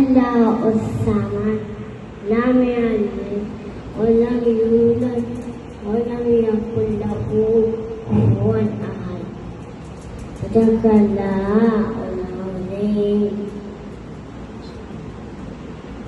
الله الصمد لم يلد ولم يولد ولم يكن له كفوا أحد صدق الله العظيم